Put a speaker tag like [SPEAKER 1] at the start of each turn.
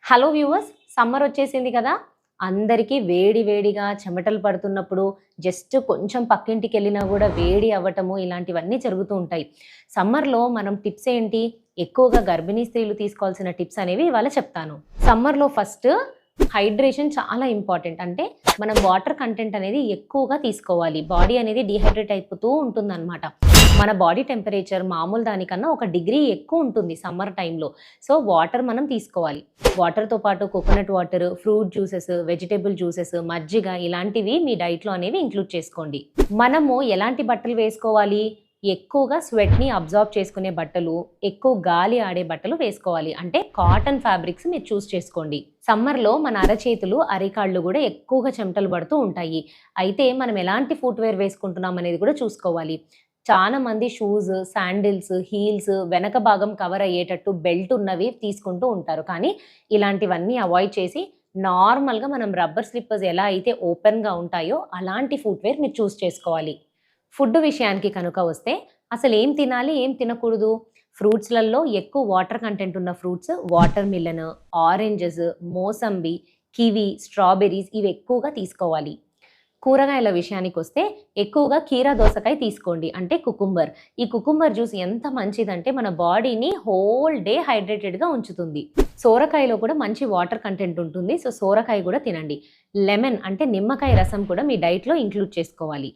[SPEAKER 1] Hello viewers, summer వచ్చేసింది కదా. అందరికీ వేడి వేడిగా చెమటలు పడుతున్నప్పుడు జస్ట్ కొంచెం పక్కింటికి వెళ్ళినా కూడా వేడి అవ్వటము ఇలాంటివన్నీ జరుగుతూ ఉంటాయి. సమ్మర్లో మనం టిప్స్ ఏంటి, ఎక్కువగా గర్భిణీ స్త్రీలు తీసుకోవాల్సిన టిప్స్ అనేవి ఇవాళ చెప్తాను. సమ్మర్లో ఫస్ట్ హైడ్రేషన్ చాలా ఇంపార్టెంట్. అంటే మనం వాటర్ కంటెంట్ అనేది ఎక్కువగా తీసుకోవాలి. బాడీ అనేది డీహైడ్రేట్ అయిపోతూ ఉంటుందన్నమాట. మన బాడీ టెంపరేచర్ మామూలు దానికన్నా 1 డిగ్రీ ఎక్కువ ఉంటుంది సమ్మర్ టైంలో. సో వాటర్ మనం తీసుకోవాలి. వాటర్తో పాటు coconut water, fruit juices, vegetable juices, మజ్జిగ ఇలాంటివి మీ డైట్లో అనేవి ఇంక్లూడ్ చేసుకోండి. మనము ఎలాంటి బట్టలు వేసుకోవాలి, ఎక్కువగా స్వెట్ని అబ్జార్బ్ చేసుకునే బట్టలు, ఎక్కువ గాలి ఆడే బట్టలు వేసుకోవాలి. అంటే కాటన్ ఫ్యాబ్రిక్స్ మీరు చూస్ చేసుకోండి. సమ్మర్లో మన అరచేతులు, అరికాళ్ళు కూడా ఎక్కువగా చెమటలు పడుతూ ఉంటాయి. అయితే మనం ఎలాంటి ఫుట్వేర్ వేసుకుంటున్నాం అనేది కూడా చూసుకోవాలి. చాలా మంది షూస్, శాండిల్స్, హీల్స్ వెనక భాగం కవర్ అయ్యేటట్టు బెల్ట్ ఉన్నవి తీసుకుంటూ ఉంటారు. కానీ ఇలాంటివన్నీ అవాయిడ్ చేసి నార్మల్గా మనం రబ్బర్ స్లిప్పర్స్ ఎలా అయితే ఓపెన్గా ఉంటాయో అలాంటి ఫుట్వేర్ మీరు చూస్ చేసుకోవాలి. ఫుడ్ విషయానికి కనుక వస్తే అసలు ఏం తినాలి, ఏం తినకూడదు? ఫ్రూట్స్‌లలో ఎక్కువ వాటర్ కంటెంట్ ఉన్న fruits water melon, oranges, mosambi, kiwi, strawberries ఇవి ఎక్కువగా తీసుకోవాలి. కూరగాయల విషయానికొస్తే ఎక్కువగా కీరా దోసకాయ తీసుకోండి. అంటే కుకుంబర్. ఈ కుకుంబర్ జ్యూస్ ఎంత మంచిదంటే మన బాడీని హోల్ డే హైడ్రేటెడ్‌గా ఉంచుతుంది. సోరకాయలో కూడా మంచి వాటర్ కంటెంట్ ఉంటుంది. సో సోరకాయ కూడా తినండి. లెమన్ అంటే నిమ్మకాయ రసం కూడా మీ డైట్‌లో ఇంక్లూడ్ చేసుకోవాలి.